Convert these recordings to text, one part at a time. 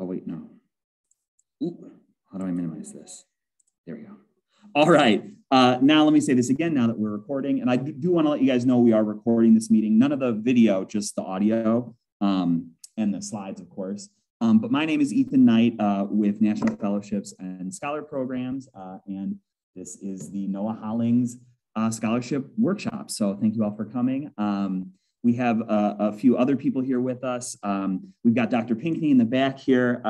Oh, wait, no. Ooh, how do I minimize this? There we go. All right. Now let me say this again, now that we're recording. And I do want to let you guys know we are recording this meeting. None of the video, just the audio and the slides, of course. But my name is Ethan Knight with National Fellowships and Scholar Programs. And this is the NOAA Hollings Scholarship Workshop. So thank you all for coming. We have a few other people here with us. We've got Dr. Pinkney in the back here,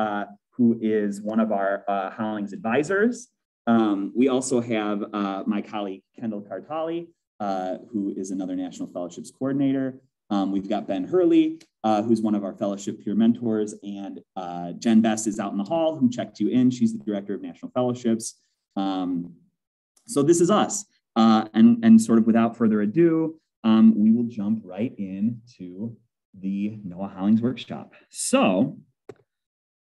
who is one of our Hollings advisors. We also have my colleague, Kendall Cartali, who is another National Fellowships coordinator. We've got Ben Hurley, who's one of our fellowship peer mentors, and Jen Best is out in the hall, who checked you in. She's the director of National Fellowships. So this is us. And sort of without further ado, we will jump right into the NOAA Hollings workshop. So,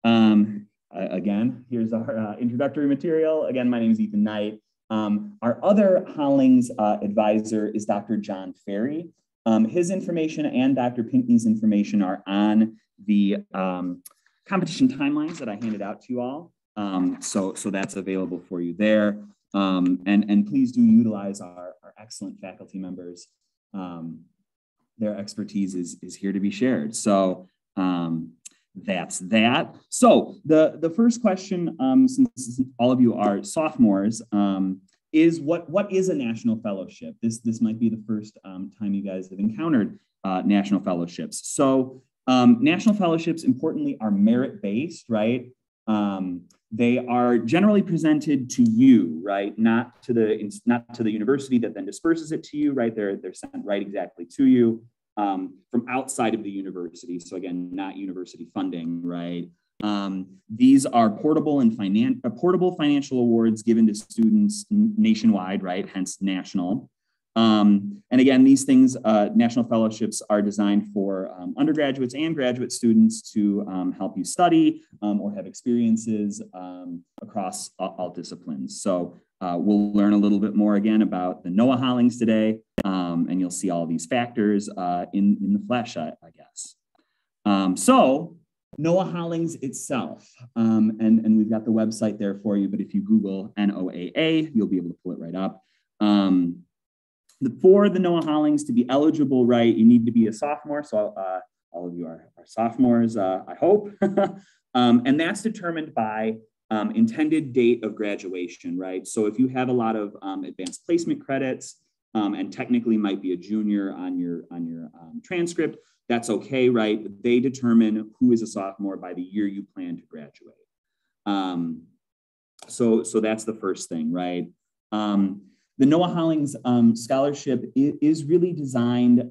again, here's our introductory material. Again, my name is Ethan Knight. Our other Hollings advisor is Dr. John Ferry. His information and Dr. Pinkney's information are on the competition timelines that I handed out to you all. So that's available for you there. And please do utilize our excellent faculty members. Their expertise is here to be shared. So that's that. So the first question, since all of you are sophomores, is what is a national fellowship? This might be the first time you guys have encountered national fellowships. So national fellowships, importantly, are merit-based, right? They are generally presented to you, right? Not to the university that then disperses it to you, right? They're sent right exactly to you from outside of the university. So again, not university funding, right? These are portable financial awards given to students nationwide, right? Hence national. And again, these things, national fellowships are designed for undergraduates and graduate students to help you study or have experiences across all disciplines. So we'll learn a little bit more again about the NOAA Hollings today, and you'll see all these factors in the flesh, I guess. So NOAA Hollings itself, and we've got the website there for you, but if you Google NOAA, you'll be able to pull it right up. For the NOAA Hollings to be eligible, right, you need to be a sophomore. So all of you are sophomores, I hope. And that's determined by intended date of graduation, right? So if you have a lot of advanced placement credits and technically might be a junior on your transcript, that's okay, right? They determine who is a sophomore by the year you plan to graduate. So that's the first thing, right? The NOAA Hollings scholarship is really designed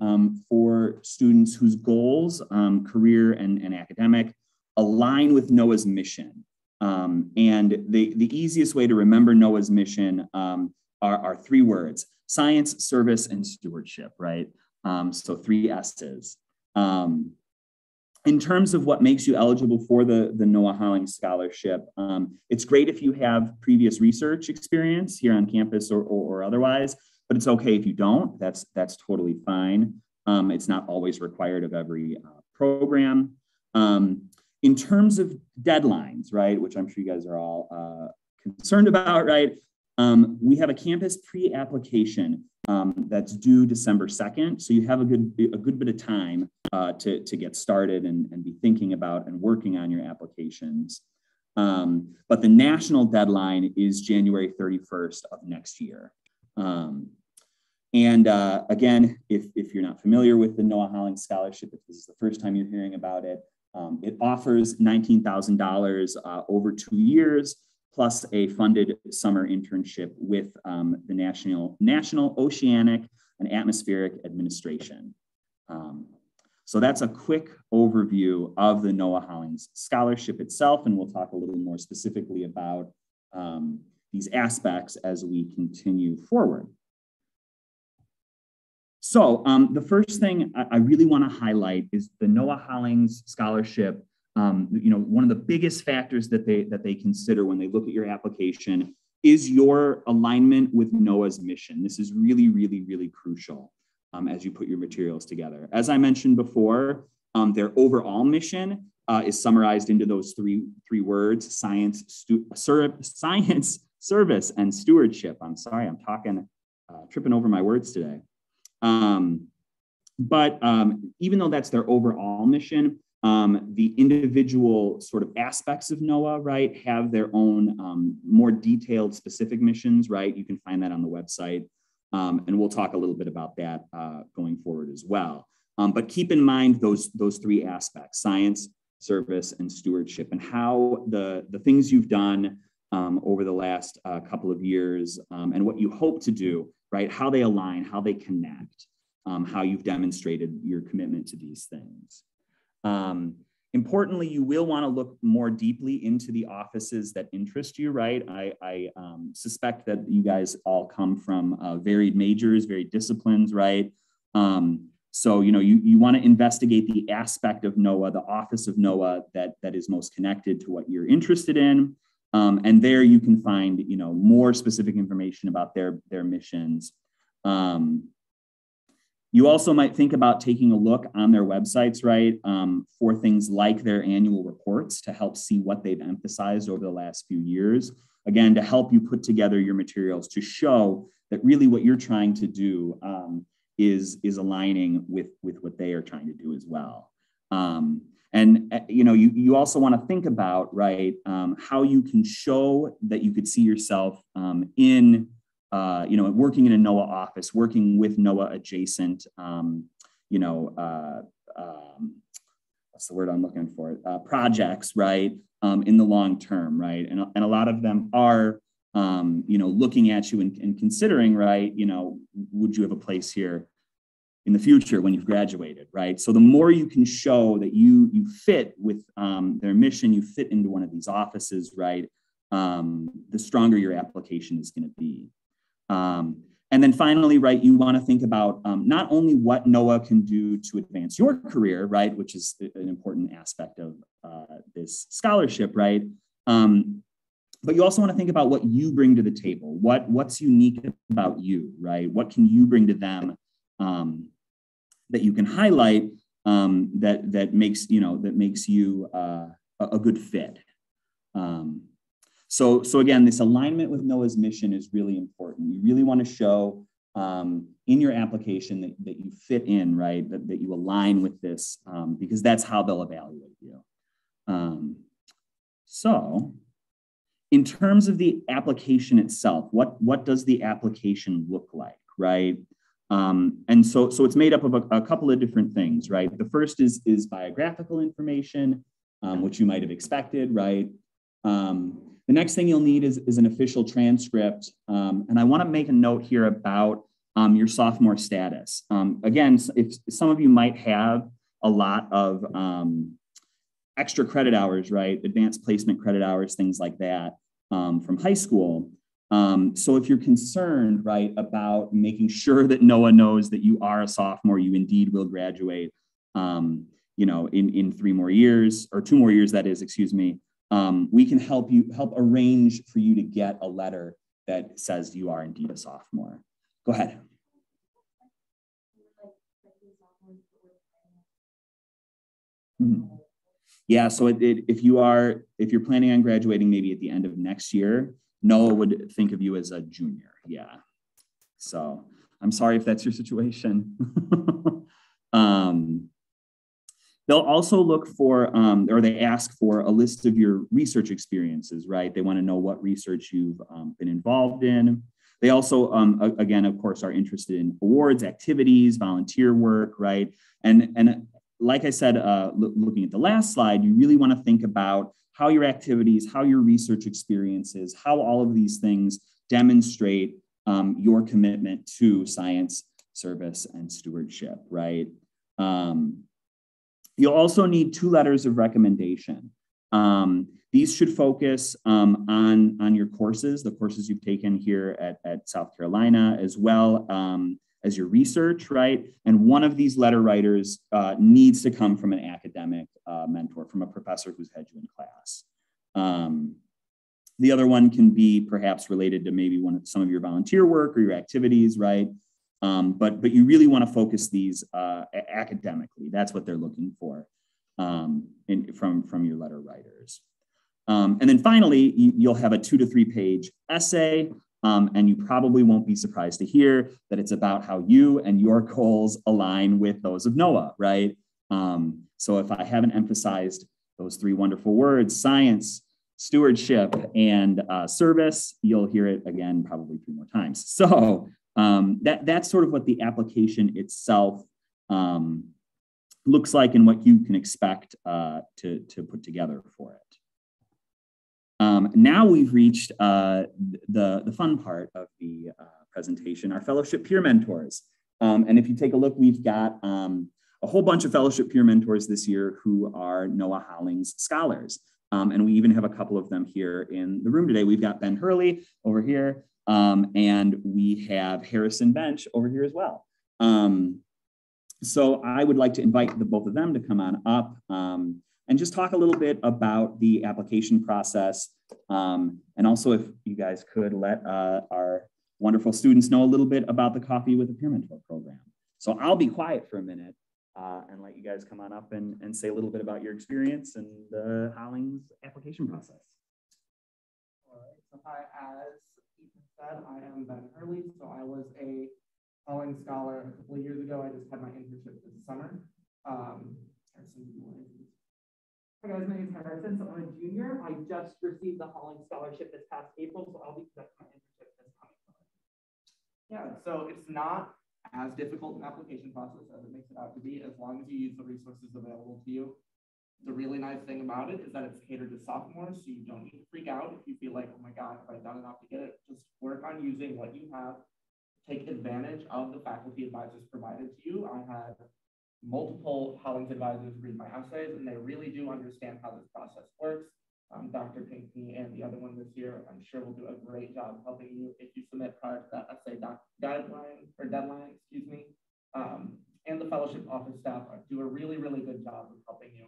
for students whose goals, career and academic, align with NOAA's mission. And the easiest way to remember NOAA's mission are three words: science, service, and stewardship, right? So 3 S's. In terms of what makes you eligible for the NOAA Hollings scholarship, it's great if you have previous research experience here on campus or otherwise, but it's okay if you don't. That's totally fine. It's not always required of every program. In terms of deadlines, right, which I'm sure you guys are all concerned about, right? We have a campus pre-application that's due December 2nd. So you have a good bit of time to get started and be thinking about and working on your applications. But the national deadline is January 31st of next year. And again, if you're not familiar with the NOAA Hollings Scholarship, if this is the first time you're hearing about it, it offers $19,000 over 2 years, plus a funded summer internship with the National Oceanic and Atmospheric Administration. So that's a quick overview of the NOAA Hollings Scholarship itself, and we'll talk a little more specifically about these aspects as we continue forward. So the first thing I really want to highlight is the NOAA Hollings Scholarship. One of the biggest factors that they consider when they look at your application is your alignment with NOAA's mission. This is really, really, really crucial as you put your materials together. As I mentioned before, their overall mission is summarized into those three words: science, service, and stewardship. I'm sorry, I'm tripping over my words today. But even though that's their overall mission, the individual sort of aspects of NOAA, right, have their own more detailed specific missions, right? You can find that on the website. And we'll talk a little bit about that going forward as well. But keep in mind those three aspects: science, service, and stewardship, and how the things you've done over the last couple of years and what you hope to do, right, how they align, how they connect, how you've demonstrated your commitment to these things. Importantly, you will want to look more deeply into the offices that interest you, right? I suspect that you guys all come from varied majors, varied disciplines, right? So, you want to investigate the aspect of NOAA, the office of NOAA that is most connected to what you're interested in. And there you can find, more specific information about their missions. You also might think about taking a look on their websites, right, for things like their annual reports to help see what they've emphasized over the last few years. Again, to help you put together your materials to show that really what you're trying to do is aligning with what they are trying to do as well. You also want to think about, right, how you can show that you could see yourself in working in a NOAA office, working with NOAA adjacent, what's the word I'm looking for? Projects, right, in the long term, right? And a lot of them are, looking at you and considering, right, would you have a place here in the future when you've graduated, right? So the more you can show that you fit with their mission, you fit into one of these offices, right, the stronger your application is going to be. And then finally, right, you want to think about not only what NOAA can do to advance your career, right, which is an important aspect of this scholarship, right, but you also want to think about what you bring to the table, what's unique about you, right? What can you bring to them that you can highlight that makes you a good fit. So again, this alignment with NOAA's mission is really important. You really want to show in your application that you fit in, right? That you align with this because that's how they'll evaluate you. So in terms of the application itself, what does the application look like, right? And so it's made up of a couple of different things, right? The first is biographical information, which you might have expected, right? The next thing you'll need is an official transcript. And I want to make a note here about your sophomore status. Again, if some of you might have a lot of extra credit hours, right? Advanced placement credit hours, things like that from high school. So if you're concerned, right, about making sure that NOAA knows that you are a sophomore, you indeed will graduate, in 3 more years, or 2 more years, that is, excuse me, we can help arrange for you to get a letter that says you are indeed a sophomore. Go ahead. Mm-hmm. Yeah, so if you're planning on graduating maybe at the end of next year, NOAA would think of you as a junior. Yeah. So I'm sorry if that's your situation. They'll also look for, or they ask for a list of your research experiences, right? They want to know what research you've been involved in. They also, again, of course, are interested in awards, activities, volunteer work, right? And like I said, looking at the last slide, you really want to think about how your activities, how your research experiences, how all of these things demonstrate your commitment to science, service, and stewardship, right? You'll also need 2 letters of recommendation. These should focus on your courses, the courses you've taken here at South Carolina, as well as your research, right? And one of these letter writers needs to come from an academic mentor, from a professor who's had you in class. The other one can be perhaps related to maybe some of your volunteer work or your activities, right? But you really want to focus these academically. That's what they're looking for. from your letter writers. And then finally, you'll have a 2 to 3 page essay, and you probably won't be surprised to hear that it's about how you and your goals align with those of NOAA, right? So if I haven't emphasized those 3 wonderful words, science, stewardship, and service, you'll hear it again probably 3 more times. So that's sort of what the application itself looks like and what you can expect to put together for it. Now we've reached the fun part of the presentation, our fellowship peer mentors. And if you take a look, we've got a whole bunch of fellowship peer mentors this year who are NOAA Hollings scholars. And we even have a couple of them here in the room today. We've got Ben Hurley over here, and we have Harrison Bench over here as well. So I would like to invite the both of them to come on up and just talk a little bit about the application process. And also if you guys could let our wonderful students know a little bit about the Coffee with a Peer Mentor program. So I'll be quiet for a minute and let you guys come on up and say a little bit about your experience and the Hollings application process. All right, so hi, as Ethan said, I am Ben Hurley. So I was a Hollings scholar a couple of years ago. I just had my internship this summer. Hi guys, my name is Harrison. So I'm a junior. I just received the Hollings scholarship this past April, so I'll be conducting my internship this coming summer. Yeah, so it's not as difficult an application process as it makes it out to be, as long as you use the resources available to you. The really nice thing about it is that it's catered to sophomores, so you don't need to freak out if you feel like, oh my God, have I done enough to get it? Just work on using what you have. Take advantage of the faculty advisors provided to you. I had multiple Hollings advisors read my essays, and they really do understand how this process works. Dr. Pinckney and the other one this year, I'm sure will do a great job helping you if you submit prior to that essay deadline, excuse me. And the fellowship office staff do a really, really good job of helping you.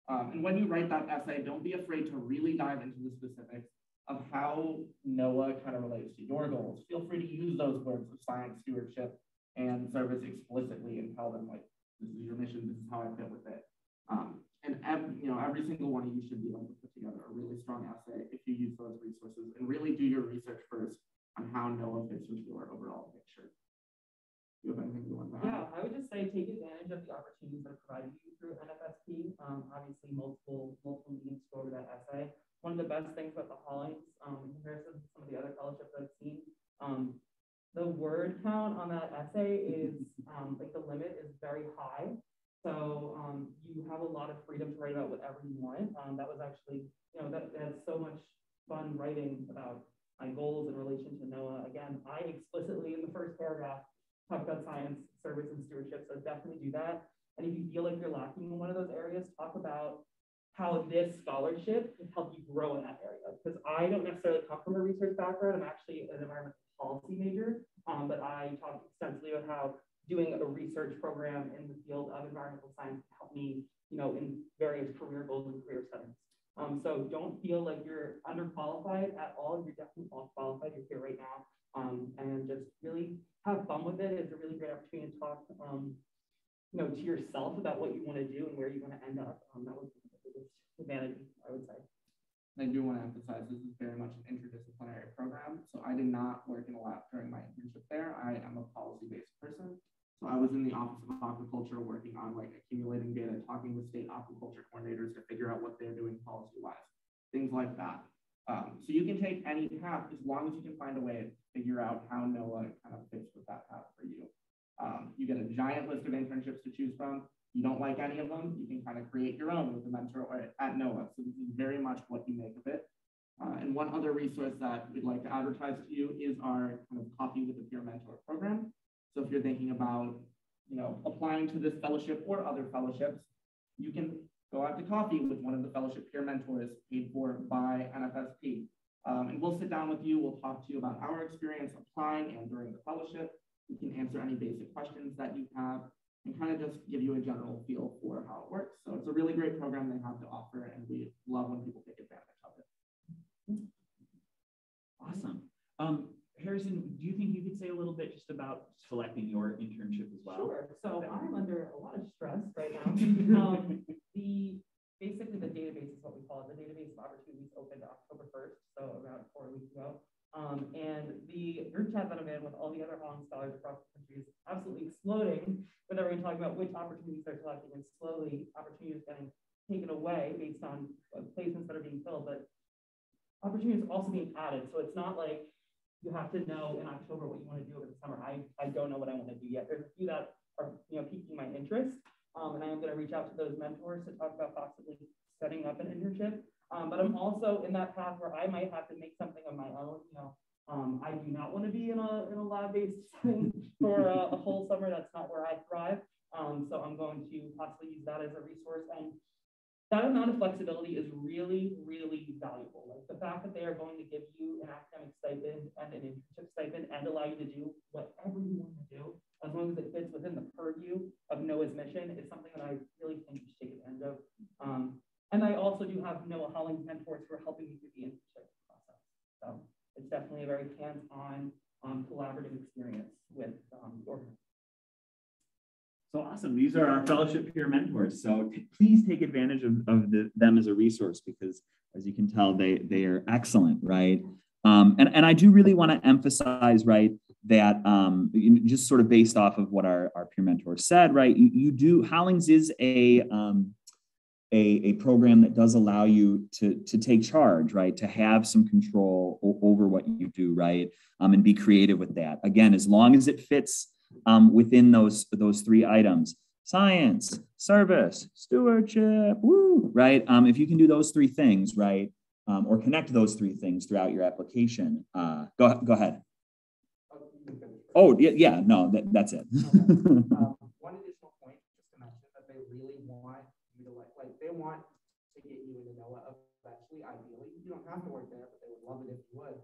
And when you write that essay, don't be afraid to really dive into the specifics of how NOAA kind of relates to your goals. Feel free to use those words of science, stewardship, and service explicitly and tell them, like, this is your mission, this is how I fit with it. And every single one of you should be able to put together a really strong essay if you use those resources and really do your research first on how NOAA fits with your overall picture. Do you have anything you want to add? Yeah, I would just say take advantage of the opportunities that are provided to you through NFSP. Obviously, multiple meetings to go over that essay. One of the best things about the Hollings, in comparison to some of the other fellowships I've seen, the word count on that essay is like the limit is very high. So you have a lot of freedom to write about whatever you want. That was actually, that's so much fun writing about my goals in relation to NOAA. Again, I explicitly in the first paragraph talk about science, service, and stewardship. So definitely do that. And if you feel like you're lacking in one of those areas, talk about how this scholarship can help you grow in that area. Because I don't necessarily come from a research background. I'm actually an environmental policy major, but I talk extensively about how doing a research program in the field of environmental science can help me, in various career goals and career settings. So don't feel like you're underqualified at all. You're definitely all qualified. You're here right now, and just really have fun with it. It's a really great opportunity to talk, to yourself about what you want to do and where you want to end up. That was the biggest advantage, I would say. I do want to emphasize this is very much an interdisciplinary program. So I did not work in a lab during my internship there. I am a policy-based person. So I was in the Office of Aquaculture working on accumulating data, talking with state aquaculture coordinators to figure out what they're doing policy-wise, things like that. So you can take any path as long as you can find a way to figure out how NOAA kind of fits with that path for you. You get a giant list of internships to choose from. You don't like any of them, you can kind of create your own with a mentor at NOAA. So this is very much what you make of it. And one other resource that we'd like to advertise to you is our kind of Coffee with a Peer Mentor program. So if you're thinking about, applying to this fellowship or other fellowships, you can go out to coffee with one of the fellowship peer mentors paid for by NFSP. And we'll sit down with you. We'll talk to you about our experience applying and during the fellowship. We can answer any basic questions that you have and kind of just give you a general feel for how it works. So it's a really great program they have to offer, and we love when people take advantage of it. Awesome. Harrison, do you think you could say a little bit just about selecting your internship as well? Sure. So I'm under a lot of stress right now. The content that I'm in with all the other Hollings scholars across the country is absolutely exploding, with everyone talking about which opportunities they're collecting, and slowly opportunities getting taken away based on placements that are being filled, but opportunities are also being added. So it's not like you have to know in October what you want to do over the summer. I don't know what I want to do yet. There's a few that are piquing my interest, and I am going to reach out to those mentors to talk about possibly setting up an internship. But I'm also in that path where I might have to make something of my own. I do not want to be in a lab-based setting for a whole summer. That's not where I thrive. So I'm going to possibly use that as a resource. And that amount of flexibility is really, really valuable. Like the fact that they are going to give you an academic stipend and an internship stipend and allow you to do whatever you want to do, as long as it fits within the purview of NOAA's mission, is something that I really think you should take advantage of. And I also do have NOAA Hollings mentors who are helping me through the internship process. So it's definitely a very hands-on, collaborative experience with the organization. So awesome. These are our fellowship peer mentors. So please take advantage of them as a resource, because as you can tell, they are excellent, right? And I do really want to emphasize, right, that just sort of based off of what our peer mentor said, right, Hollings is a program that does allow you to take charge, right, to have some control over what you do, right, and be creative with that. Again, as long as it fits within those three items: science, service, stewardship, woo, right? If you can do those three things, right, or connect those three things throughout your application, go ahead. Oh, yeah, no, that's it. One additional point, just to mention, that they really want you to they want to get you into NOAA eventually, ideally. You don't have to work there, but they would love it if you would.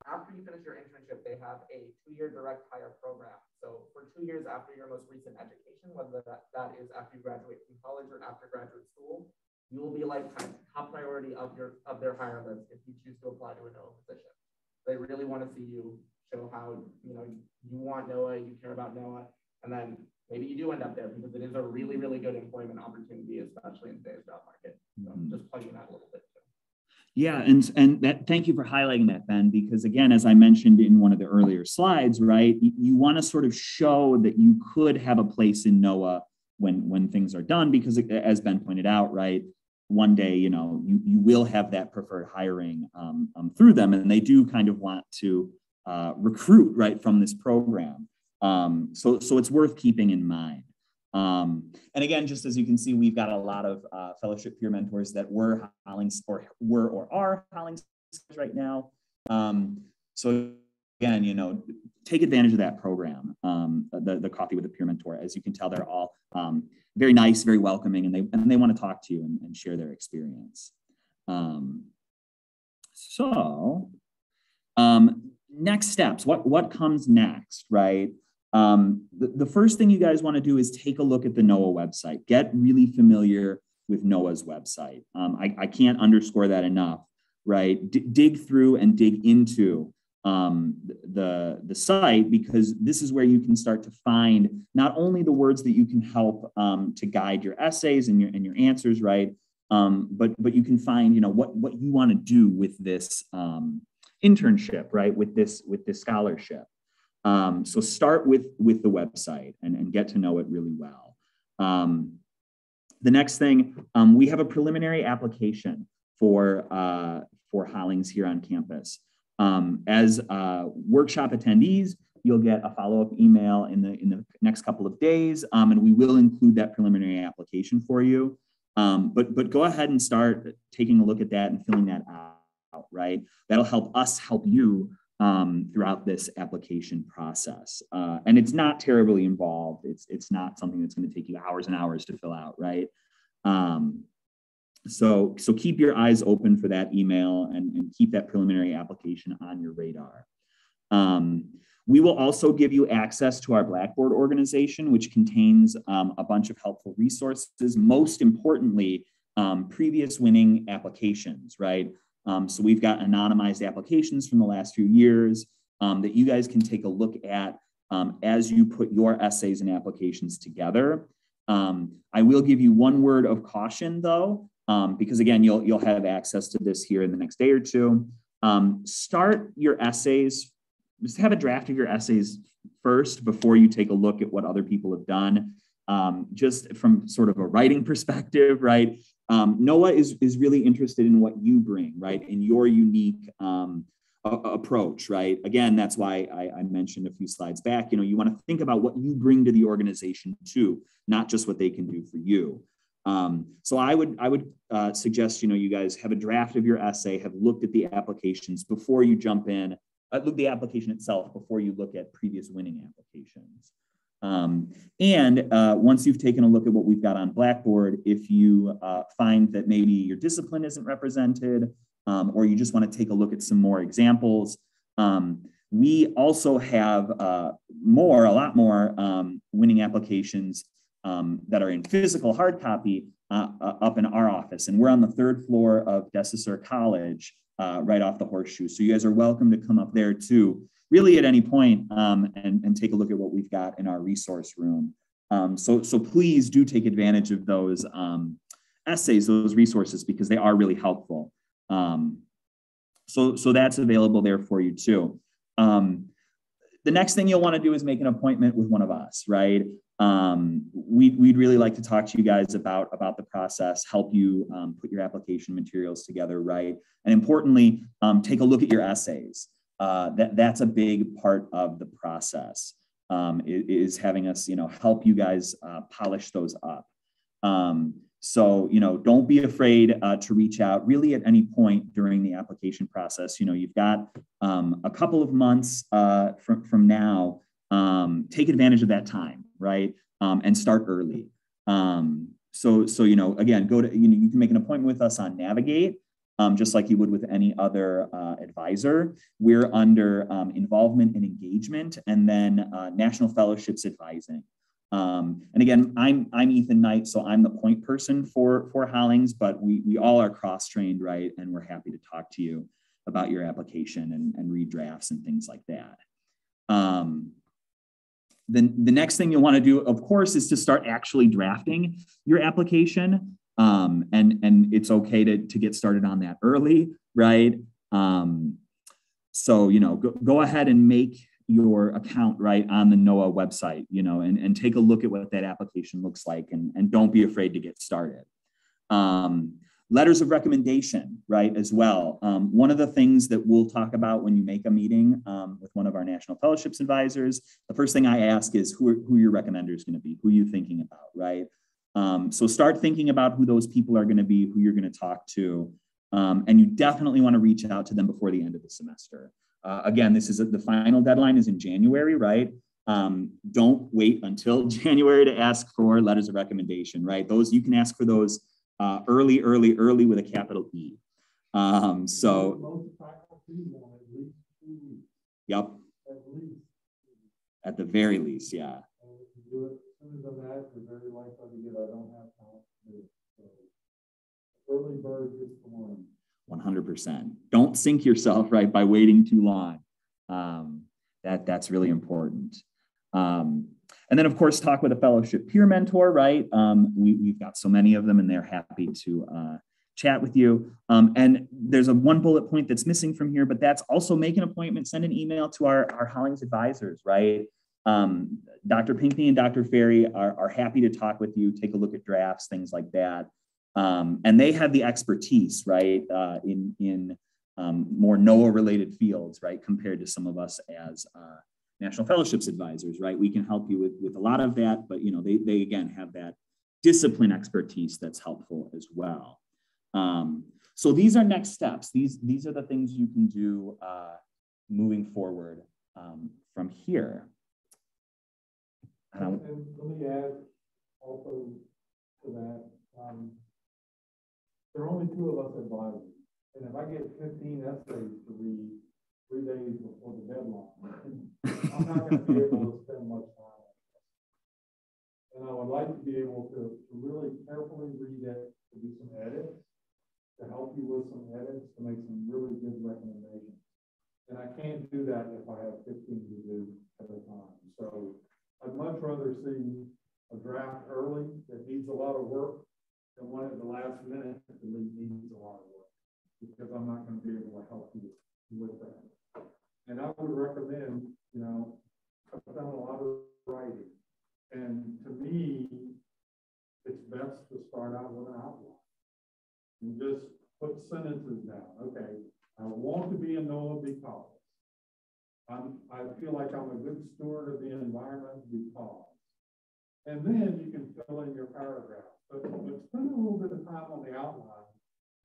After you finish your internship, they have a 2-year direct hire program. So for 2 years after your most recent education, whether that is after you graduate from college or after graduate school, you will be like kind of top priority of their hire list if you choose to apply to a NOAA position. They really want to see you show how you want NOAA, you care about NOAA, and then maybe you do end up there, because it is a really, really good employment opportunity, especially in today's job market. So just plugging that a little bit. Yeah, and thank you for highlighting that, Ben, because again, as I mentioned in one of the earlier slides, right, you want to sort of show that you could have a place in NOAA when things are done, because as Ben pointed out, right, one day, you will have that preferred hiring through them, and they do kind of want to recruit, right, from this program. So it's worth keeping in mind. And again, just as you can see, we've got a lot of fellowship peer mentors that were Hollings or are Hollings right now. So again, take advantage of that program, the Coffee with a Peer Mentor. As you can tell, they're all very nice, very welcoming, and they want to talk to you and share their experience. Next steps, what comes next, right? The first thing you guys want to do is take a look at the NOAA website. Get really familiar with NOAA's website. I can't underscore that enough, right? Dig through and dig into the site, because this is where you can start to find not only the words that you can help to guide your essays and your answers, right? But you can find what you want to do with this internship, right? With this scholarship. So start with the website and get to know it really well. The next thing, we have a preliminary application for Hollings here on campus. As workshop attendees, you'll get a follow-up email in the next couple of days, and we will include that preliminary application for you. But go ahead and start taking a look at that and filling that out, right? That'll help us help you throughout this application process. And it's not terribly involved. It's not something that's going to take you hours and hours to fill out, right? So keep your eyes open for that email and keep that preliminary application on your radar. We will also give you access to our Blackboard organization, which contains a bunch of helpful resources, most importantly, previous winning applications, right? So we've got anonymized applications from the last few years that you guys can take a look at as you put your essays and applications together. I will give you one word of caution, though, because again, you'll have access to this here in the next day or two. Start your essays just have a draft of your essays first before you take a look at what other people have done. Just from sort of a writing perspective, right? NOAA is really interested in what you bring, right? In your unique approach, right? Again, that's why I mentioned a few slides back, you want to think about what you bring to the organization too, not just what they can do for you. So I would suggest, you guys have a draft of your essay, have looked at the applications before you jump in, look at the application itself before you look at previous winning applications. Once you've taken a look at what we've got on Blackboard, if you find that maybe your discipline isn't represented, or you just want to take a look at some more examples, we also have a lot more winning applications that are in physical hard copy up in our office. And we're on the 3rd floor of Desessar College, right off the Horseshoe. So you guys are welcome to come up there too, really at any point, and take a look at what we've got in our resource room. So please do take advantage of those essays, those resources, because they are really helpful. So that's available there for you too. The next thing you'll want to do is make an appointment with one of us, right? We'd really like to talk to you guys about the process, help you put your application materials together, right? And importantly, take a look at your essays. That's a big part of the process, is having us, help you guys polish those up. So, don't be afraid to reach out really at any point during the application process. You've got a couple of months from now. Take advantage of that time, right? And start early. So again, go to, you can make an appointment with us on Navigate, just like you would with any other advisor. We're under involvement and engagement, and then National Fellowships Advising. And again, I'm Ethan Knight, so I'm the point person for Hollings, but we all are cross-trained, right? And we're happy to talk to you about your application and read drafts and things like that. Then the next thing you'll want to do, of course, is to start actually drafting your application. And it's okay to get started on that early, right? So, go ahead and make your account right on the NOAA website, and take a look at what that application looks like, and don't be afraid to get started. Letters of recommendation, right, as well. One of the things that we'll talk about when you make a meeting with one of our National Fellowships advisors, the first thing I ask is who your recommender is going to be, who are you thinking about, right? So start thinking about who those people are going to be, who you're going to talk to, and you definitely want to reach out to them before the end of the semester. Again, the final deadline is in January, right? Don't wait until January to ask for letters of recommendation, right? You can ask for those early with a capital E. Yep. At the very least, yeah. Do it as soon as I'm asked, you're very likely to get, I don't have time to do it. So early bird gets the worm. 100%. Don't sink yourself, right, by waiting too long. That's really important. And then, of course, talk with a fellowship peer mentor, right? We've got so many of them, and they're happy to chat with you. And there's one bullet point that's missing from here, but that's also make an appointment, send an email to our Hollings advisors, right? Dr. Pinckney and Dr. Ferry are happy to talk with you, take a look at drafts, things like that. And they have the expertise, right, in more NOAA-related fields, right, compared to some of us as National Fellowships advisors, right? We can help you with a lot of that, but they again have that discipline expertise that's helpful as well. So these are next steps. These are the things you can do moving forward from here. And let me add also to that, there are only 2 of us advisors, and if I get 15 essays to read 3 days before the deadline, I'm not going to be able to spend much time on this. And I would like to be able to really carefully read it, to do some edits, to help you with some edits, to make some really good recommendations. And I can't do that if I have 15 to do at a time. So I'd much rather see a draft early that needs a lot of work than one at the last minute that needs a lot of work, because I'm not going to be able to help you with that. And I would recommend, you know, I've done a lot of writing. And to me, it's best to start out with an outline and just put sentences down. Okay, I want to be a NOAA because I feel like I'm a good steward of the environment because. And then you can fill in your paragraph. But spend a little bit of time on the outline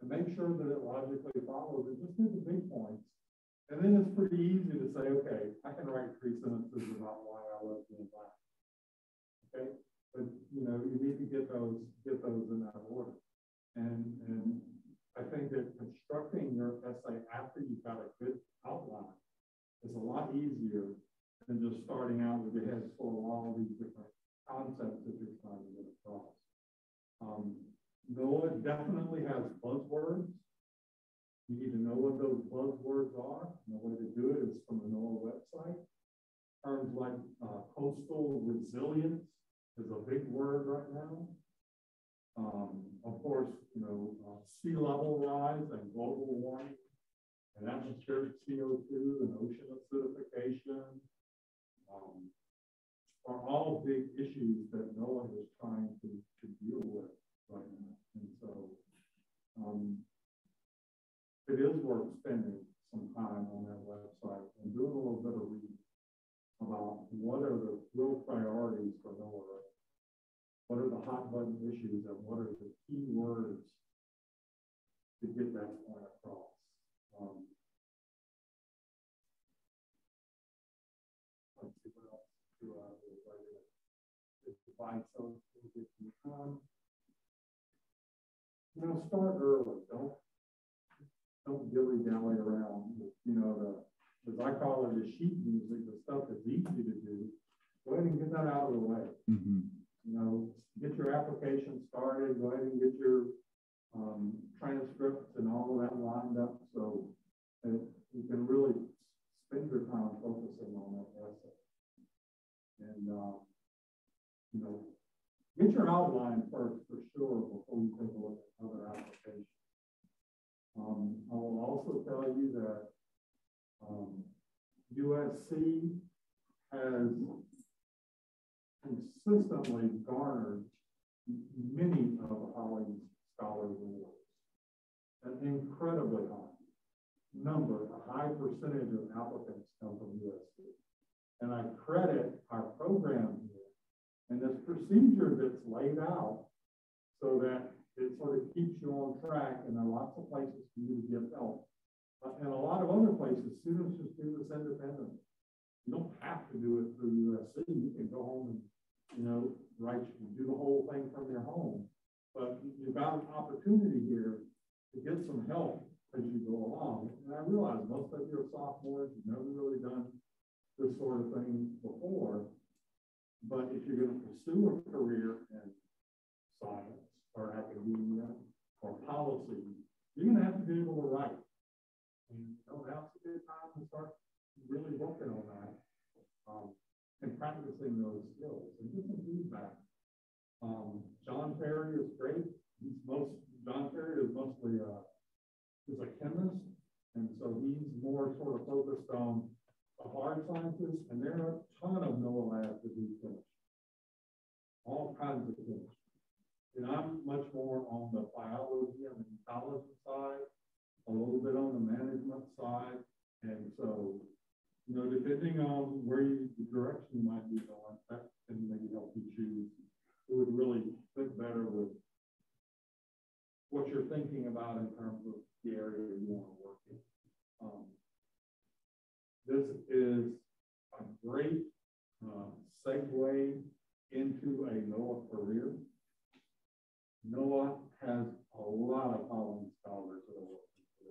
and make sure that it logically follows and just hit the big points. And then it's pretty easy to say, okay, I can write 3 sentences about why I love the environment. Okay, but you know, you need to get those in that order. And I think that constructing your essay after you've got a good outline is a lot easier than just starting out with your head full of all these different concepts that you're trying to get across. NOAA definitely has buzzwords. You need to know what those buzzwords are. And the way to do it is from the NOAA website. Terms like coastal resilience is a big word right now. Of course, you know, sea level rise and global warming and atmospheric CO2 and ocean acidification are all big issues that NOAA is trying to deal with right now. And so it is worth spending some time on that website and doing a little bit of reading about what are the real priorities for NOAA. What are the hot button issues and what are the key words to get that point across? Let's see what else to divide some you know, start early. Don't dilly-dally around. You know, as I call it, the sheet music, the stuff that's easy to do. Go ahead and get that out of the way. Mm-hmm. You know, get your application started. Go ahead and get your transcripts and all of that lined up so that you can really spend your time focusing on that essay. And, you know, get your outline first for sure before you take a look at other applications. I will also tell you that USC has consistently garnered many of the Hollings Scholars Awards, an incredibly high number, a high percentage of applicants come from USC. And I credit our program here and this procedure that's laid out so that it sort of keeps you on track, and there are lots of places for you to get help. And a lot of other places, students just do this independently. You don't have to do it through USC. You can go home and, you know, do the whole thing from your home. But you've got an opportunity here to get some help as you go along. And I realize most of you are sophomores, you've never really done this sort of thing before. But if you're going to pursue a career in science or academia or policy, you're going to have to be able to write. And you know, now's a good time to start really working on that and practicing those skills and get some feedback. John Perry is great. John Perry is mostly is a chemist, and so he's more sort of focused on the hard sciences, and there are a ton of NOAA labs that do chemistry, all kinds of chemistry. And I'm much more on the biology and the ecology side, a little bit on the management side. And so, you know, depending on the direction you might be going, that can maybe help you choose. It would really fit better with what you're thinking about in terms of the area you want to work in. This is a great segue into a NOAA career. NOAA has a lot of Hollings scholars that are working for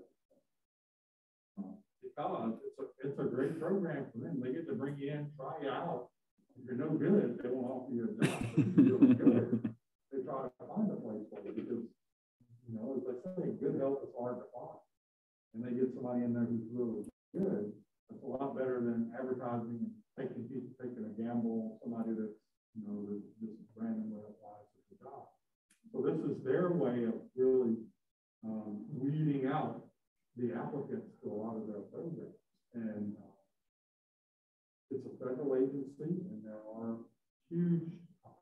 them. Because it's a great program for them. They get to bring you in, try you out. If you're no good, they won't offer you a job. If you're really good, they try to find a place for you because, you know, as I say, good help is hard to find. And they get somebody in there who's really good. That's a lot better than advertising and taking a gamble on somebody that's, you know, that just randomly applies for the job. So this is their way of really weeding out the applicants to a lot of their programs. And it's a federal agency, and there are huge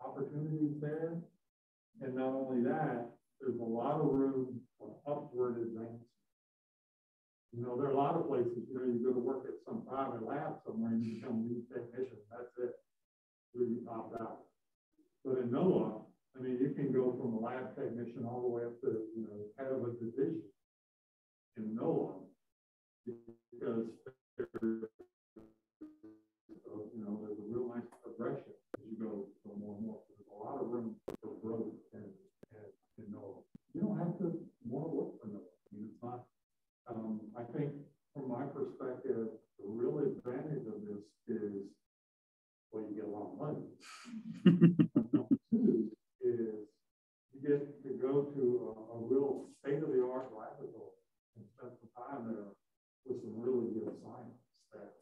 opportunities there. And not only that, there's a lot of room for upward advancement. You know, there are a lot of places, you know, you go to work at some private lab somewhere and you become lead technician. That's it. You opt out. But in NOAA, I mean, you can go from a lab technician all the way up to, you know, head of a division in NOAA because you know, there's a real nice progression as you go more and more. There's a lot of room for growth in NOAA. You don't have to want to work for NOAA. I mean, it's not. I think from my perspective, the real advantage of this is, well, you get a lot of money. Number two is you get to go to a real state-of-the-art laboratory and spend some time there with some really good science that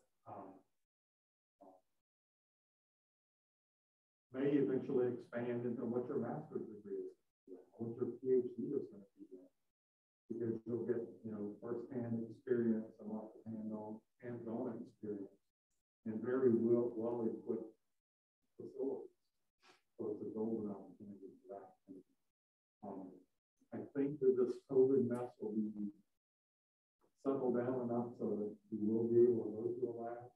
may eventually expand into what your master's degree is, what your PhD is going to be doing. Because you'll get, you know, firsthand experience and lots of hands-on experience and very well-equipped facilities. So it's a golden opportunity for that. And, I think that this COVID mess will be settled down enough so that we will be able to go to a lab.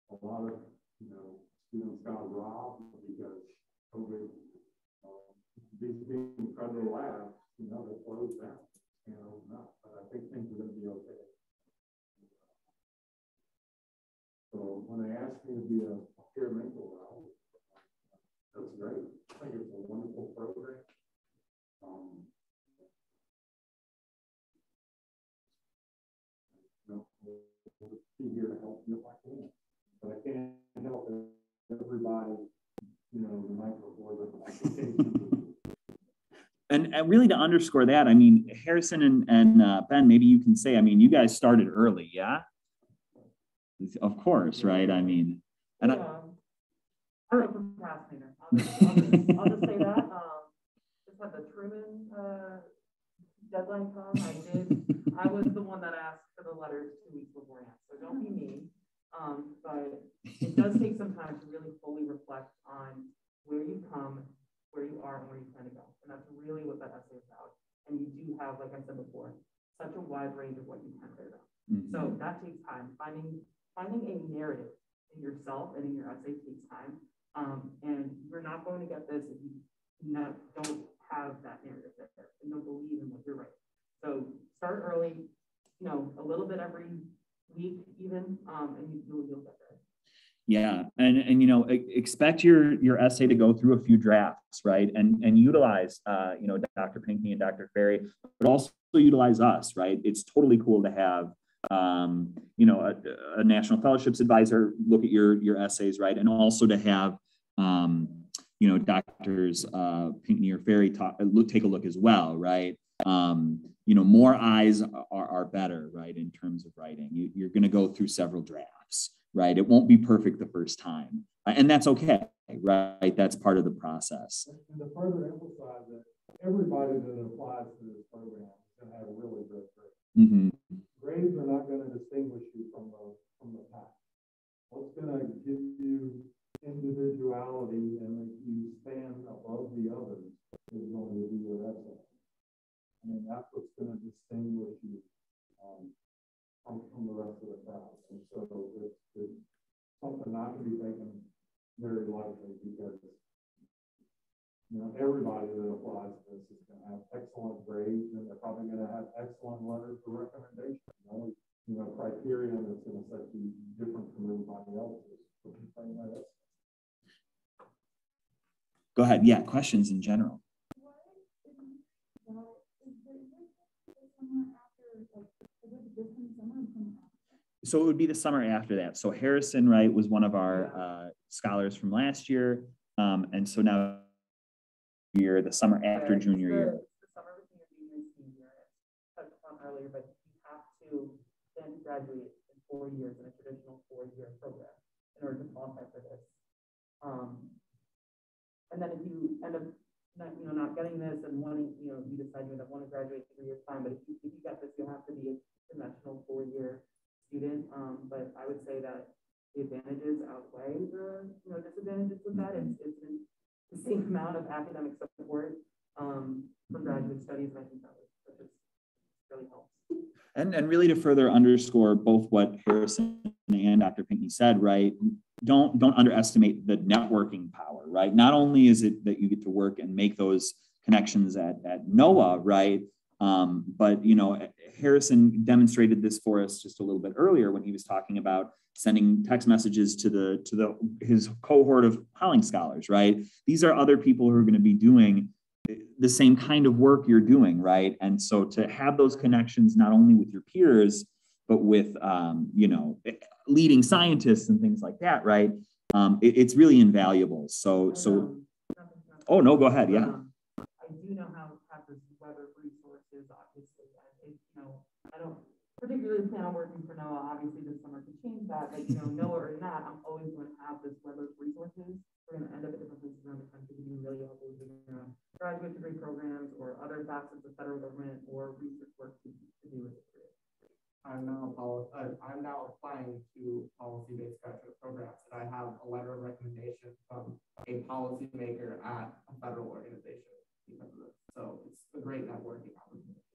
A lot of, you know, students got robbed because COVID, these being federal labs, you know, they're closed down. You know, not, but I think things are going to be okay. So when they asked me to be a peer mentor, that's great. I think it's a wonderful program. You know, we'll be here to help you if I can, but I can't help everybody. You know, the night before the application. And really to underscore that, I mean, Harrison and Ben, maybe you can say, I mean, you guys started early, yeah? Of course, right? I mean, and I'm a procrastinator. I'll just say that. Just had the Truman deadline come. I was the one that asked for the letters 2 weeks beforehand, so don't be me. But it does take some time to really fully reflect on where you come, where you are, and where you plan to go. And that's really what that essay is about. And you do have, like I said before, such a wide range of what you can write about. Mm-hmm. So that takes time. Finding a narrative in yourself and in your essay takes time. And you're not going to get this if you don't have that narrative there and don't believe in what you're writing. So start early, you know, a little bit every week even, and you'll get there. Yeah, and you know, expect your essay to go through a few drafts, right? And utilize you know, Dr. Pinkney and Dr. Ferry, but also utilize us, right? It's totally cool to have you know, a National Fellowships advisor look at your essays, right? And also to have you know, Doctors Pinkney or Ferry take a look as well, right? You know, more eyes are better, right? In terms of writing, you're going to go through several drafts. Right, it won't be perfect the first time, and that's okay, right? That's part of the process. And to further emphasize that everybody that applies to this program is going to have a really good grade. Mm-hmm. Grades are not going to distinguish you from the pack. What's going to give you individuality and make you stand above the others is going to be your essay. I mean, that's what's going to distinguish you from the rest of the crowd. And so it's something not to be taken very lightly because, you know, everybody that applies to this is going to have excellent grades and they're probably going to have excellent letters of recommendation. The only, you know, criterion that's going to set you different from everybody else is what you think that is. Go ahead. Yeah, questions in general. So it would be the summer after that. So Harrison, right, was one of our scholars from last year. And so now the summer after junior year. The summer between your junior and senior year, I touched on earlier, but you have to then graduate in 4 years in a traditional 4-year program in order to qualify for this. And then if you end up not getting this and wanting, you decide you want to graduate in 3 years time, but if you get this, you have to be a conventional 4-year student. But I would say that the advantages academic support for graduate studies. And I think that just really helps. And really to further underscore both what Harrison and Dr. Pinckney said, right? Don't underestimate the networking power, right? Not only is it that you get to work and make those connections at NOAA, right? But you know, Harrison demonstrated this for us just a little bit earlier when he was talking about sending text messages to his cohort of Hollings scholars, right? These are other people who are going to be doing the same kind of work you're doing, right? And so to have those connections not only with your peers, but with you know, leading scientists and things like that, right? It's really invaluable. So oh no, go ahead, yeah. I do know how to have this weather resources, obviously, and you know, I don't particularly plan on working for NOAA. Obviously, this summer could change that, but you know, NOAA or not, I'm always going to have this weather resources. We're going to end up at different places around the country to be really helpful with graduate degree programs or other facets of federal government or research work to do with it. I'm now applying to policy-based graduate programs, and I have a letter of recommendation from a policymaker at a federal organization because of this. So it's a great networking opportunity.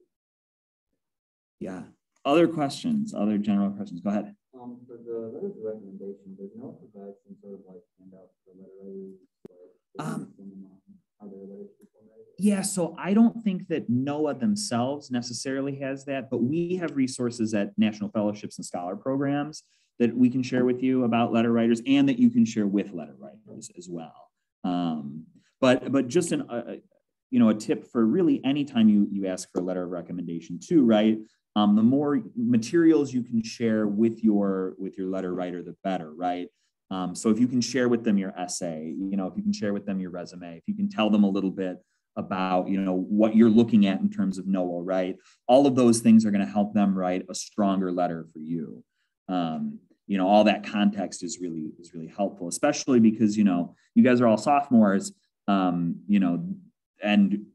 Yeah. Other questions? Other general questions? Go ahead. For the letters of recommendation, does NOAA provide some sort of like handout for letter writers? Yeah, so I don't think that NOAA themselves necessarily has that, but we have resources at National Fellowships and Scholar Programs that we can share with you about letter writers and that you can share with letter writers as well. But just you know, a tip for really anytime you ask for a letter of recommendation too, right? The more materials you can share with your letter writer, the better, right? So if you can share with them your essay, you know, if you can share with them your resume, if you can tell them a little bit about, you know, what you're looking at in terms of NOAA, right? All of those things are going to help them write a stronger letter for you. You know, all that context is really helpful, especially because, you know, you guys are all sophomores, you know, and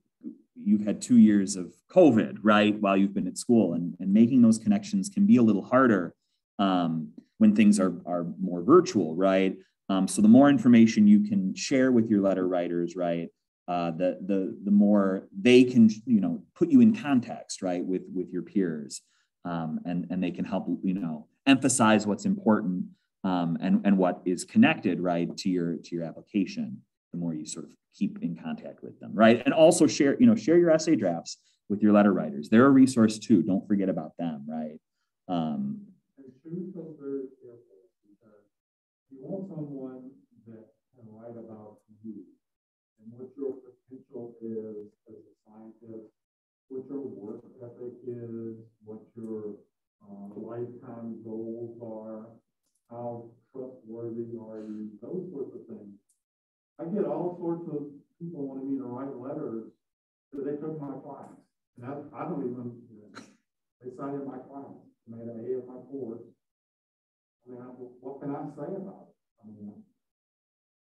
you've had 2 years of COVID, right, while you've been at school, and making those connections can be a little harder when things are more virtual, right? So the more information you can share with your letter writers, right, the more they can, you know, put you in context, right, with your peers, and they can help, you know, emphasize what's important and what is connected, right, to your application. The more you sort of keep in contact with them, right, and also share your essay drafts with your letter writers. They're a resource too. Don't forget about them, right? And choose them very carefully because you want someone that can write about you and what your potential is as a scientist, what your work ethic is, what your lifetime goals are, how trustworthy are you, those sorts of things. I get all sorts of people wanting me to write letters because they took my class. And I don't even, they cited my class, made an A of my course. I mean, what can I say about it? I mean,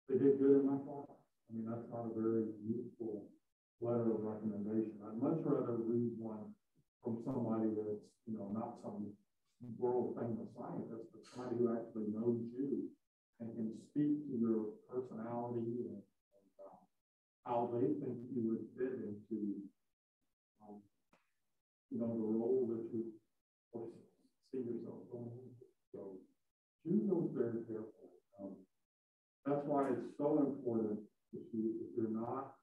they did good in my class. I mean, that's not a very useful letter of recommendation. I'd much rather read one from somebody that's, you know, not some world famous scientist, but somebody who actually knows you and can speak to your personality and how they think you would fit into, you know, the role that you see yourself going into. So choose those very carefully. That's why it's so important if you're not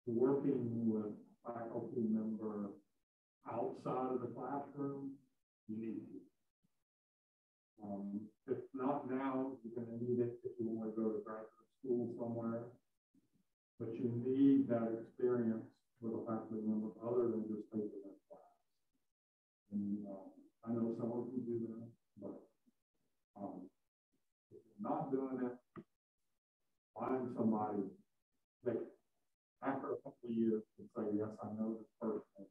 working with a faculty member outside of the classroom, you need to. If not now, you're going to need it if you want to go to graduate school somewhere. But you need that experience with a faculty member other than just taking that class. And I know some of you do that, but if you're not doing it, find somebody that after a couple of years can say, yes, I know this person.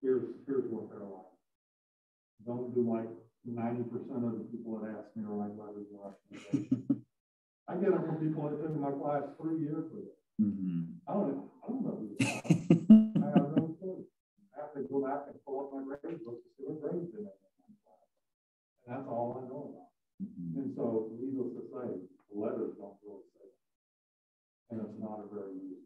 Here's what they're like. Don't do like 90% of the people that ask me to write letters of recommendation. I get them from people that took my class 3 years ago. Mm-hmm. I don't know who they are. I have no clue. I have to go back and pull up my grades book to see what grades they made in my class. And that's all I know about. Mm-hmm. And so, needless to say, the letters don't really say that. And it's not a very useful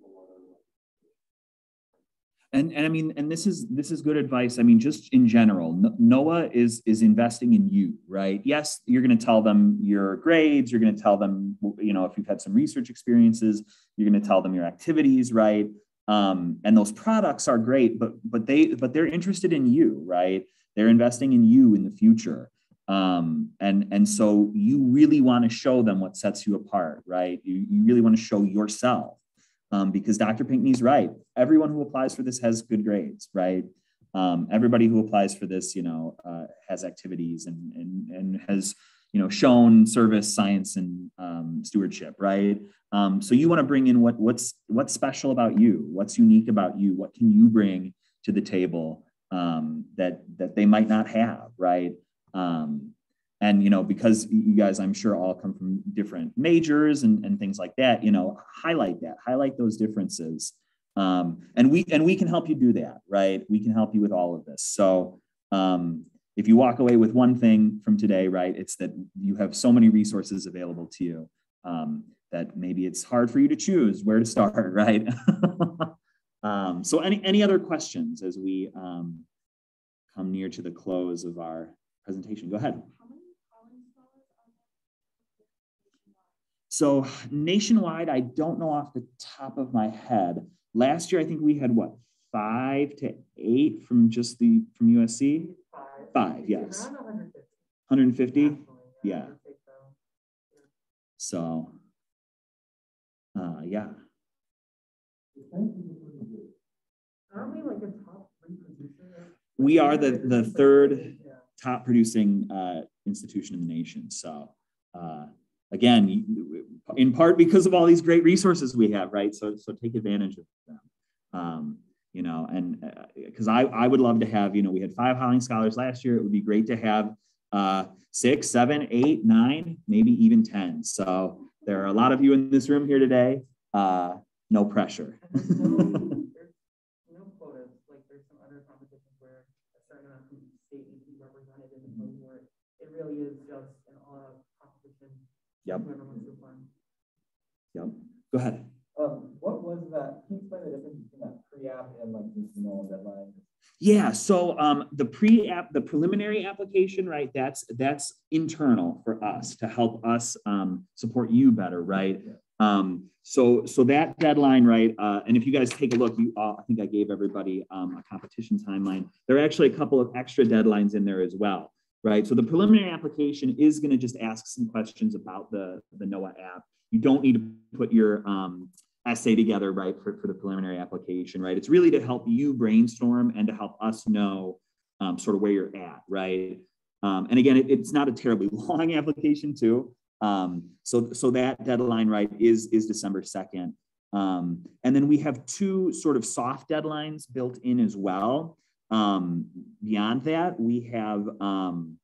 And I mean, and this is good advice. I mean, just in general, NOAA is investing in you, right? Yes, you're going to tell them your grades. You're going to tell them, you know, if you've had some research experiences, you're going to tell them your activities, right? And those products are great, but they're interested in you, right? They're investing in you in the future. And so you really want to show them what sets you apart, right? You really want to show yourself. Because Dr. Pinkney's right. Everyone who applies for this has good grades, right? Everybody who applies for this, you know, has activities and has, you know, shown service, science, and stewardship, right? So you want to bring in what's special about you, what's unique about you, what can you bring to the table that they might not have, right? And, you know, because you guys, I'm sure, all come from different majors and things like that, you know, highlight those differences. And we can help you do that, right? We can help you with all of this. So if you walk away with one thing from today, right, it's that you have so many resources available to you that maybe it's hard for you to choose where to start, right? So any other questions as we come near to the close of our presentation? Go ahead. So nationwide, I don't know off the top of my head. Last year, I think we had what, 5 to 8 from USC? Five, yes. 150? Yeah. So, yeah. Aren't we like a top 3 producer? We are the third top producing institution in the nation. So, again, in part because of all these great resources we have, right? So take advantage of them. You know, and because I would love to have, you know, we had 5 Hollings scholars last year. It would be great to have 6, 7, 8, 9, maybe even 10. So there are a lot of you in this room here today. No pressure. There's no quotas. Like there's some other competitions where a certain amount of state needs to be represented in the cohort. It really is just an all-out competition. Yep. Whoever wants to apply. Yep. Go ahead. What was that? Can you explain the difference between that pre-app and like this NOAA deadline? Yeah, so the pre-app, the preliminary application, right? That's internal for us to help us support you better, right? Yeah. So that deadline, right? And if you guys take a look, I think I gave everybody a competition timeline. There are actually a couple of extra deadlines in there as well, right? So the preliminary application is going to just ask some questions about the NOAA app. You don't need to put your essay together, right, for the preliminary application, right? It's really to help you brainstorm and to help us know sort of where you're at, right? And again, it's not a terribly long application too. So that deadline, right, is December 2nd. And then we have 2 sort of soft deadlines built in as well. Beyond that, we have 2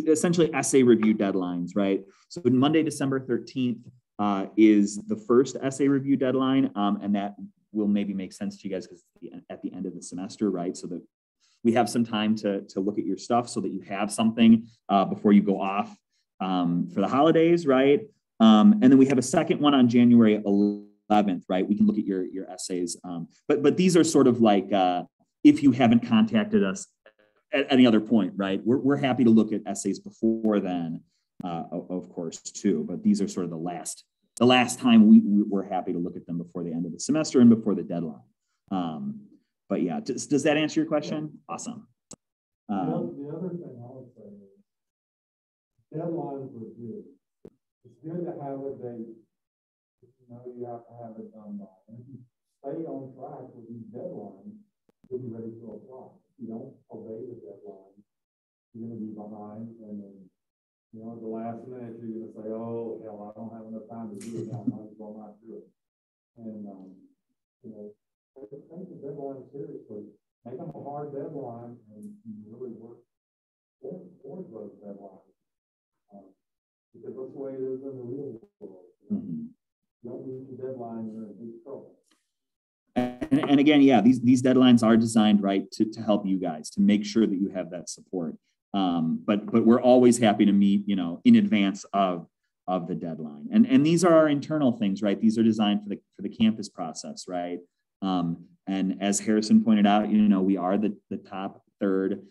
essentially essay review deadlines, right? So Monday, December 13th, is the first essay review deadline, and that will maybe make sense to you guys because at the end of the semester, right? So that we have some time to look at your stuff so that you have something before you go off for the holidays, right? And then we have a second one on January 11th, right? We can look at your essays, but these are sort of like if you haven't contacted us at any other point, right? We're happy to look at essays before then. Of course, too, but these are sort of the last time we're happy to look at them before the end of the semester and before the deadline. But yeah, does that answer your question? Yeah. Awesome. The other thing I would say is deadlines are good. It's good to have a date. You know, you have to have it done by. And if you stay on track with these deadlines, you'll be ready to apply. If you don't obey the deadline, you're going to be behind, and then, you know, at the last minute, you're going to say, oh, hell, I don't have enough time to do it now. I might as well not do it. And, you know, take the deadline seriously. Make them a hard deadline and really work towards those deadlines. Because that's the way it is in the real world. You know? Mm-hmm. You don't meet the deadline, you're in big trouble. And again, yeah, these deadlines are designed, right, to help you guys, to make sure that you have that support. But we're always happy to meet, you know, in advance of the deadline. And these are our internal things, right? These are designed for the campus process, right? And as Harrison pointed out, you know, we are the top third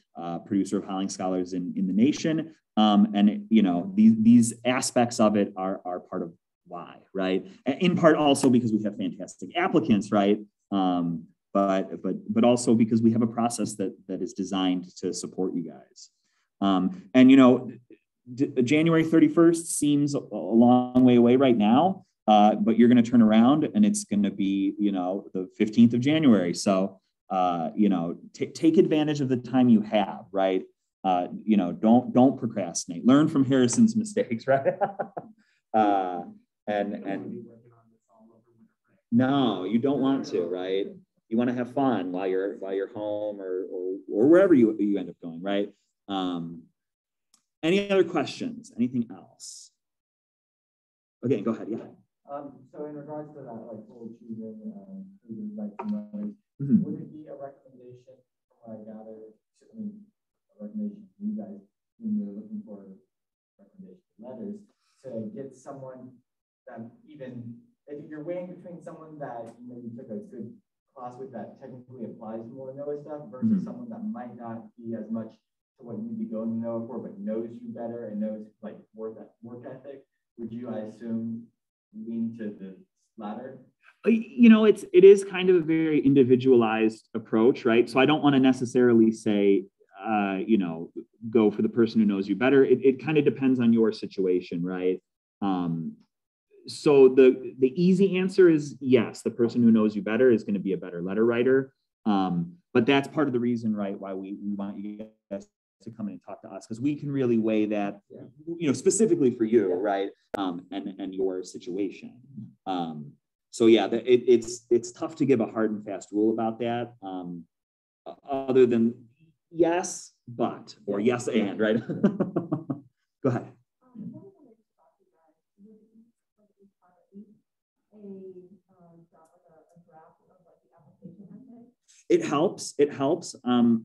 producer of Hollings scholars in the nation. And, you know, these aspects of it are part of why, right? In part also because we have fantastic applicants, right? But also because we have a process that is designed to support you guys. And, you know, January 31st seems a long way away right now, but you're going to turn around and it's going to be, you know, the 15th of January. So, you know, take advantage of the time you have, right? You know, don't procrastinate. Learn from Harrison's mistakes, right? And no, you don't want to, right? You want to have fun while you're home or wherever you end up going, right? Any other questions? Anything else? Okay, go ahead. Yeah. So in regards to that, like full achievement, like would it be a recommendation from what I gather? I mean, a recommendation for you guys when you're looking for recommendation letters to get someone that even if you're weighing between someone that you know you took a good class with that technically applies more NOAA stuff versus someone that might not be as much to what you'd be going to NOAA for, but knows you better and knows like work ethic, would you, I assume, lean to the latter? You know, it is kind of a very individualized approach, right? So I don't want to necessarily say, you know, go for the person who knows you better. It kind of depends on your situation, right? So the easy answer is yes, the person who knows you better is going to be a better letter writer. But that's part of the reason, right, why we want you guys to come in and talk to us, because we can really weigh that, you know, specifically for you, right, and your situation. So yeah, it's tough to give a hard and fast rule about that, other than yes, but, or yes and, right? Go ahead. It helps,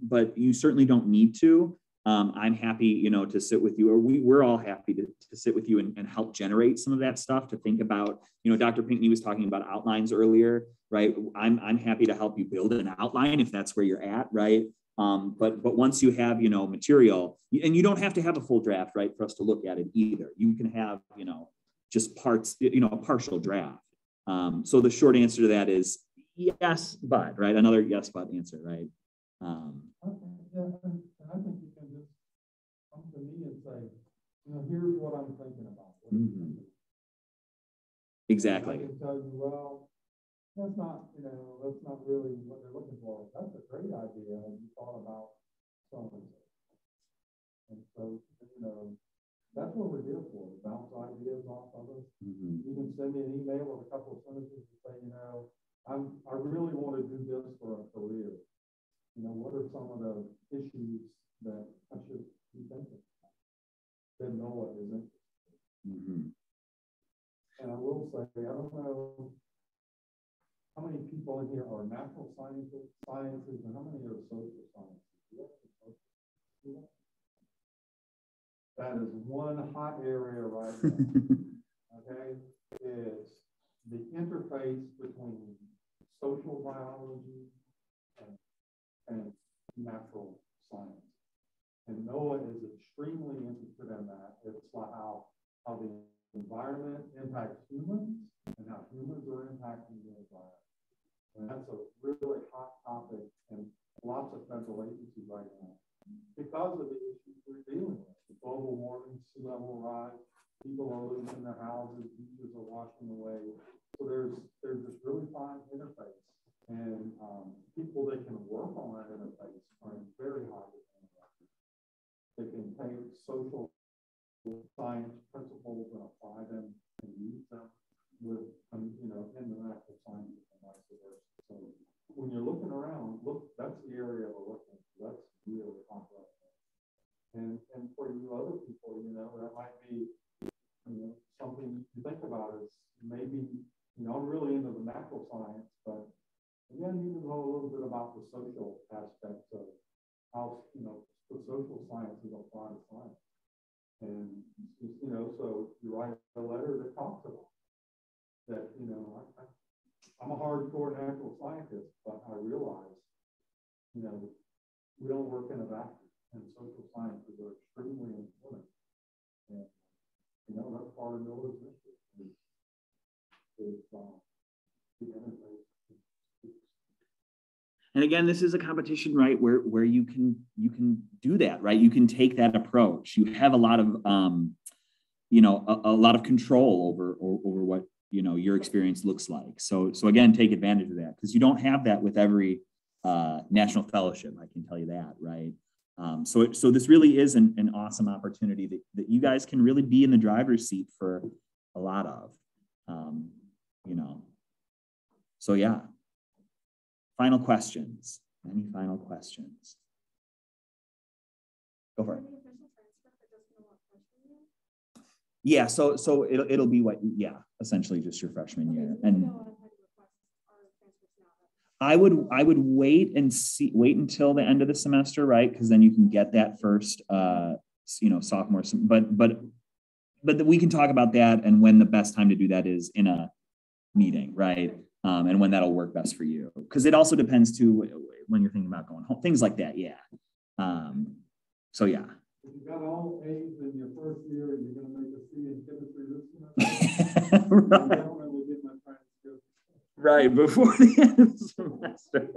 but you certainly don't need to. I'm happy, you know, to sit with you, or we're all happy to sit with you and help generate some of that stuff to think about. You know, Dr. Pinckney was talking about outlines earlier, right? I'm happy to help you build an outline if that's where you're at, right? But once you have, you know, material, and you don't have to have a full draft, right, for us to look at it either. You can have, you know, just parts, you know, a partial draft. So the short answer to that is yes, but, right? Another yes, but answer, right? Yeah, and I think you can just come to me and say, you know, here's what I'm thinking about. Exactly. I can tell you, well, that's not really what they're looking for. That's a great idea. Have you thought about something? And so, you know, that's what we're here for, bounce ideas off of us. You can send me an email with a couple of sentences to say, you know, I really want to do this for a career. You know, what are some of the issues that I should be thinking about that NOAA isn't? And I will say, I don't know how many people in here are natural sciences, and how many are social sciences? That is one hot area right now. Okay, it's the interface between social biology and natural science. And NOAA is extremely interested in that. It's like how the environment impacts humans and how humans are impacting the environment. And that's a really hot topic in lots of federal agencies right now because of the issues we're dealing with. The global warming, sea level rise, people are losing their houses, beaches are washing away. So there's this really fine interface. And people that can work on that interface are in very high demand. They can take social science principles and apply them and use them with, you know, in the natural sciences and vice versa. So when you're looking around, look, that's the area we're looking for. That's really complex. And for you other people, you know, that might be, you know, something you think about is maybe, you know, I'm really into the natural science, but maybe I need to know a little bit about the social aspects of how, you know, the social sciences apply to science. And, you know, so you write a letter that talks about that, you know, I I'm a hardcore natural scientist, but I realize, you know, we don't work in a vacuum, and social sciences are extremely important. And, you know, that's part of NOAA's mission is the interface. And again, this is a competition, right, where you can do that, right? You can take that approach. You have a lot of, you know, a lot of control over what, you know, your experience looks like. So again, take advantage of that, because you don't have that with every national fellowship. I can tell you that, right? So this really is an awesome opportunity that you guys can really be in the driver's seat for a lot of, you know. So yeah. Final questions. Any final questions? Go for it. Yeah, so it'll be what, yeah, essentially just your freshman year. And I would wait until the end of the semester, right? Because then you can get that first you know, sophomore, but we can talk about that and when the best time to do that is in a meeting, right? And when that'll work best for you. Because it also depends too when you're thinking about going home, things like that, yeah. So yeah. If you got all A's in your first year and you're gonna make a C in chemistry this semester, right, before the end of the semester.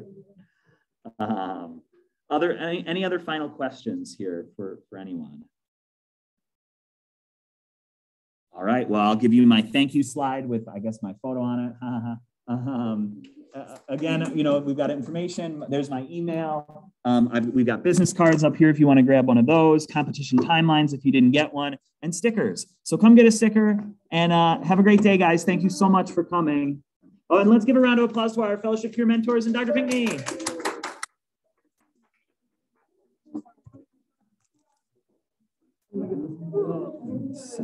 Any other final questions here for anyone? All right, well, I'll give you my thank you slide with, I guess, my photo on it. Again, you know, we've got information. There's my email. We've got business cards up here if you want to grab one of those, competition timelines if you didn't get one, and stickers. So come get a sticker and have a great day, guys. Thank you so much for coming. Oh, and let's give a round of applause to our fellowship peer mentors and Dr. Pinckney. Let's see.